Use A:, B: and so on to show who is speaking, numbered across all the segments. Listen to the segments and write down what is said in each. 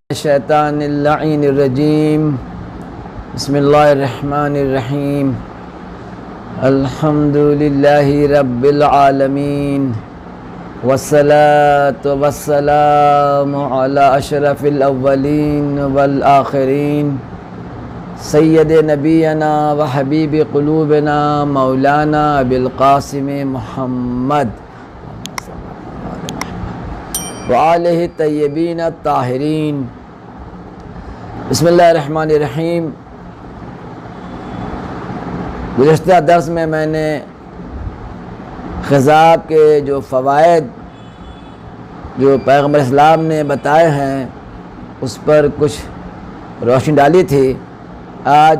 A: الشیطان اللعین الرجیم بسم اللہ الرحمن الرحیم الحمد للہ رب العالمین والصلاة والسلام علی اشرف الاولین والآخرین سید نبینا و حبیب قلوبنا مولانا بالقاسم محمد وآلہ الطیبین الطاہرین۔ بسم اللہ الرحمن الرحیم۔ گزشتہ درس میں نے خضاب کے جو فوائد جو پیغمبر اسلام نے بتائے ہیں اس پر کچھ روشنی ڈالی تھی۔ آج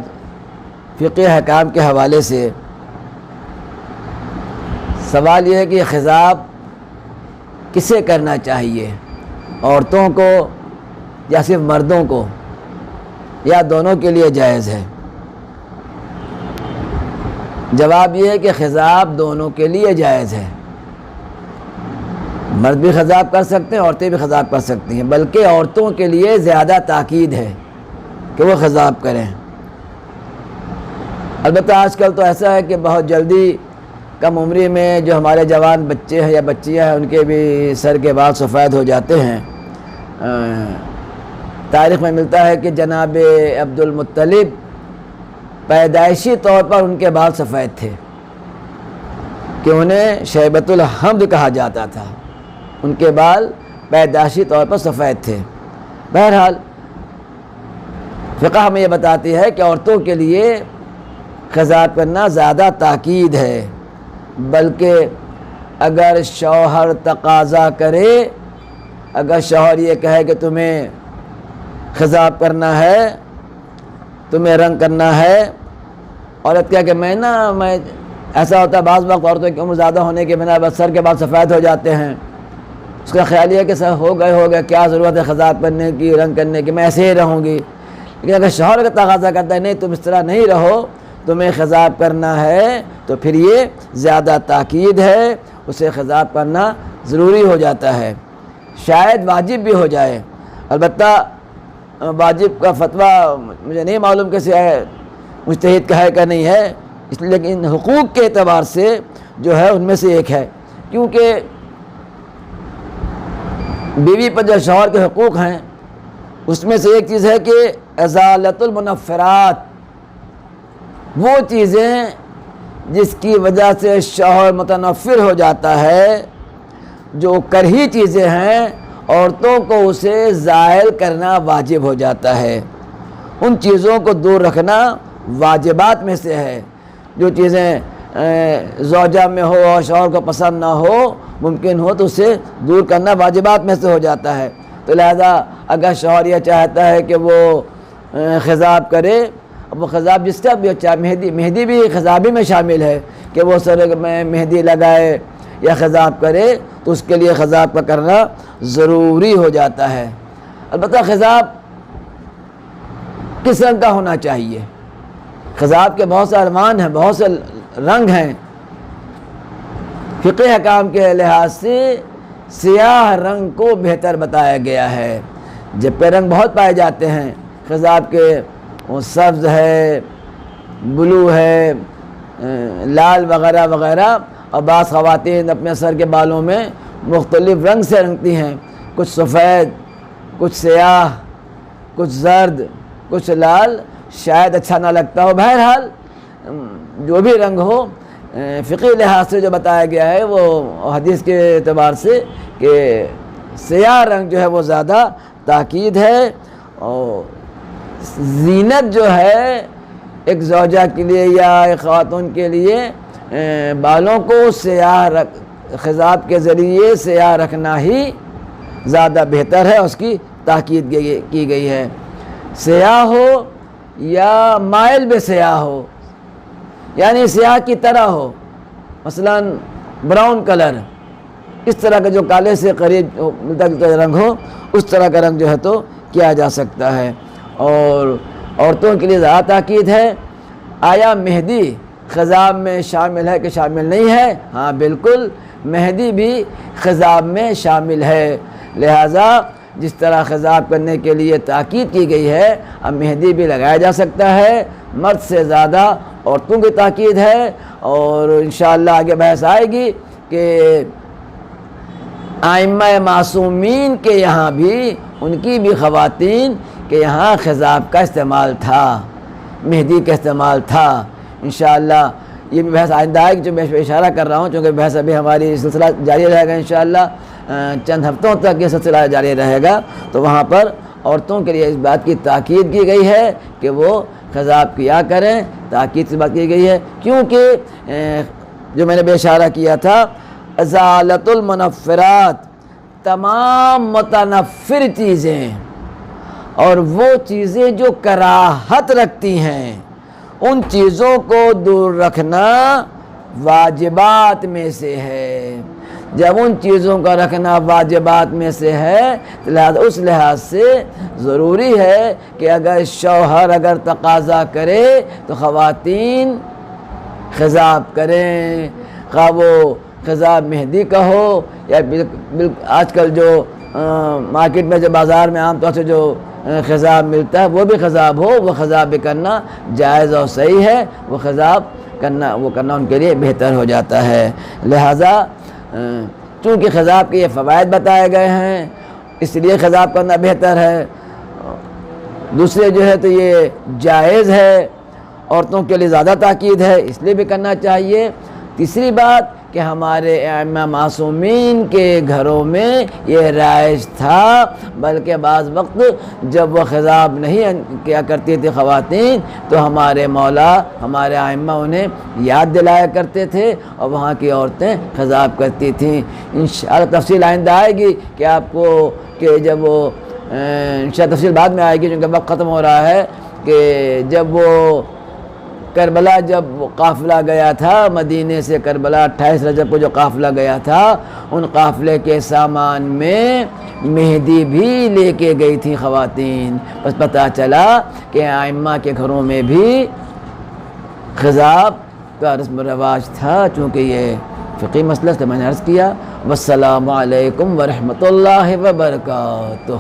A: فقہ احکام کے حوالے سے سوال یہ ہے کہ خضاب کسے کرنا چاہیے، عورتوں کو یا صرف مردوں کو، یا دونوں کے لیے جائز ہے؟ جواب یہ ہے کہ خضاب دونوں کے لیے جائز ہے۔ مرد بھی خضاب کر سکتے ہیں، عورتیں بھی خضاب کر سکتی ہیں، بلکہ عورتوں کے لیے زیادہ تاکید ہے کہ وہ خضاب کریں۔ البتہ آج کل تو ایسا ہے کہ بہت جلدی کم عمری میں جو ہمارے جوان بچے ہیں یا بچیاں ہیں ان کے بھی سر کے بال سفید ہو جاتے ہیں۔ تاریخ میں ملتا ہے کہ جناب عبد المطلب پیدائشی طور پر ان کے بال سفید تھے کہ انہیں شیبۃ الحمد کہا جاتا تھا، ان کے بال پیدائشی طور پر سفید تھے۔ بہرحال فقہ ہمیں یہ بتاتی ہے کہ عورتوں کے لیے خضاب کرنا زیادہ تاکید ہے، بلکہ اگر شوہر تقاضا کرے، اگر شوہر یہ کہے کہ تمہیں خضاب کرنا ہے، تمہیں رنگ کرنا ہے، عورت کہے کہ میں ایسا ہوتا ہے بعض وقت عورتوں کی عمر زیادہ ہونے کے بنا بس سر کے بال سفید ہو جاتے ہیں، اس کا خیال یہ ہے کہ سر ہو گئے کیا ضرورت ہے خضاب کرنے کی، رنگ کرنے کی، میں ایسے ہی رہوں گی۔ لیکن اگر شوہر کا تقاضا کرتا ہے نہیں تم اس طرح نہیں رہو، تمہیں خضاب کرنا ہے، تو پھر یہ زیادہ تاکید ہے، اسے خضاب کرنا ضروری ہو جاتا ہے، شاید واجب بھی ہو جائے۔ البتہ واجب کا فتویٰ مجھے نہیں معلوم کیسے ہے، مجتہد کا ہے کہ نہیں ہے، اس لیے لیکن حقوق کے اعتبار سے جو ہے ان میں سے ایک ہے، کیونکہ بیوی پر جو شوہر کے حقوق ہیں اس میں سے ایک چیز ہے کہ ازالۃ المنفرات، وہ چیزیں جس کی وجہ سے شوہر متنفر ہو جاتا ہے، جو کرہی چیزیں ہیں، عورتوں کو اسے زائل کرنا واجب ہو جاتا ہے، ان چیزوں کو دور رکھنا واجبات میں سے ہے۔ جو چیزیں زوجہ میں ہو اور شوہر کو پسند نہ ہو، ممکن ہو تو اسے دور کرنا واجبات میں سے ہو جاتا ہے۔ تو لہذا اگر شوہر یہ چاہتا ہے کہ وہ خضاب کرے، وہ خضاب جس کا بھی اچھا، مہندی بھی خضابی میں شامل ہے کہ وہ سر میں مہندی لگائے یا خضاب کرے، تو اس کے لیے خضاب کا کرنا ضروری ہو جاتا ہے۔ البتہ خضاب کس رنگ کا ہونا چاہیے؟ خضاب کے بہت سے الوان ہیں، بہت سے رنگ ہیں۔ فقہ احکام کے لحاظ سے سیاہ رنگ کو بہتر بتایا گیا ہے، جبکہ رنگ بہت پائے جاتے ہیں خضاب کے، وہ سبز ہے، بلو ہے، لال وغیرہ وغیرہ، اور بعض خواتین اپنے سر کے بالوں میں مختلف رنگ سے رنگتی ہیں، کچھ سفید، کچھ سیاہ، کچھ زرد، کچھ لال، شاید اچھا نہ لگتا ہو۔ بہرحال جو بھی رنگ ہو، فقہی لحاظ سے جو بتایا گیا ہے وہ حدیث کے اعتبار سے کہ سیاہ رنگ جو ہے وہ زیادہ تاکید ہے۔ اور زینت جو ہے ایک زوجہ کے لیے یا ایک خاتون کے لیے بالوں کو سیاہ خضاب کے ذریعے سیاہ رکھنا ہی زیادہ بہتر ہے، اس کی تاکید کی گئی ہے۔ سیاہ ہو یا مائل بے سیاہ ہو، یعنی سیاہ کی طرح ہو، مثلا براؤن کلر، اس طرح کا جو کالے سے قریب ملتا جلتا رنگ ہو، اس طرح کا رنگ جو ہے تو کیا جا سکتا ہے۔ اور عورتوں کے لیے زیادہ تاکید ہے۔ آیا مہدی خضاب میں شامل ہے کہ شامل نہیں ہے؟ ہاں بالکل، مہدی بھی خضاب میں شامل ہے، لہٰذا جس طرح خضاب کرنے کے لیے تاکید کی گئی ہے، اب مہدی بھی لگایا جا سکتا ہے۔ مرد سے زیادہ عورتوں کی تاکید ہے، اور انشاءاللہ آگے بحث آئے گی کہ ائمہ معصومین کے یہاں بھی، ان کی بھی خواتین کے یہاں خضاب کا استعمال تھا، مہدی کا استعمال تھا۔ انشاءاللہ یہ بھی بحث آئندہ آئے گی، جو میں اس پہ اشارہ کر رہا ہوں، چونکہ بحث ابھی ہماری سلسلہ جاری رہے گا انشاءاللہ، چند ہفتوں تک یہ سلسلہ جاری رہے گا، تو وہاں پر عورتوں کے لیے اس بات کی تاکید کی گئی ہے کہ وہ خضاب کیا کریں، تاکید سے بات کی گئی ہے، کیونکہ جو میں نے بے اشارہ کیا تھا، ازالت المنفرات، تمام متنفر چیزیں اور وہ چیزیں جو کراہت رکھتی ہیں، ان چیزوں کو دور رکھنا واجبات میں سے ہے۔ جب ان چیزوں کا رکھنا واجبات میں سے ہے تو اس لحاظ سے ضروری ہے کہ اگر شوہر اگر تقاضا کرے تو خواتین خضاب کریں، خواہ وہ خضاب مہدی کا ہو یا آج کل جو مارکیٹ میں جو بازار میں عام طور سے جو خضاب ملتا ہے وہ بھی خضاب ہو، وہ خضاب بھی کرنا جائز اور صحیح ہے، وہ خضاب کرنا ان کے لیے بہتر ہو جاتا ہے۔ لہٰذا چونکہ خضاب کے یہ فوائد بتائے گئے ہیں، اس لیے خضاب کرنا بہتر ہے۔ دوسرے جو ہے تو یہ جائز ہے، عورتوں کے لیے زیادہ تاکید ہے، اس لیے بھی کرنا چاہیے۔ تیسری بات کہ ہمارے ائمہ معصومین کے گھروں میں یہ رائج تھا، بلکہ بعض وقت جب وہ خضاب نہیں کیا کرتی تھی خواتین تو ہمارے مولا، ہمارے ائمہ انہیں یاد دلایا کرتے تھے اور وہاں کی عورتیں خضاب کرتی تھیں۔ انشاءاللہ تفصیل آئندہ آئے گی کہ آپ کو کہ جب وہ انشاءاللہ تفصیل بعد میں آئے گی چونکہ وقت ختم ہو رہا ہے، کہ جب وہ کربلا جب قافلہ گیا تھا مدینے سے کربلا 28 رجب کو جو قافلہ گیا تھا، ان قافلے کے سامان میں مہدی بھی لے کے گئی تھی خواتین۔ بس پتہ چلا کہ ائمہ کے گھروں میں بھی خضاب کا رسم و رواج تھا، چونکہ یہ فقہی مسئلہ سے میں نے عرض کیا۔ والسلام علیکم ورحمۃ اللہ وبرکاتہ۔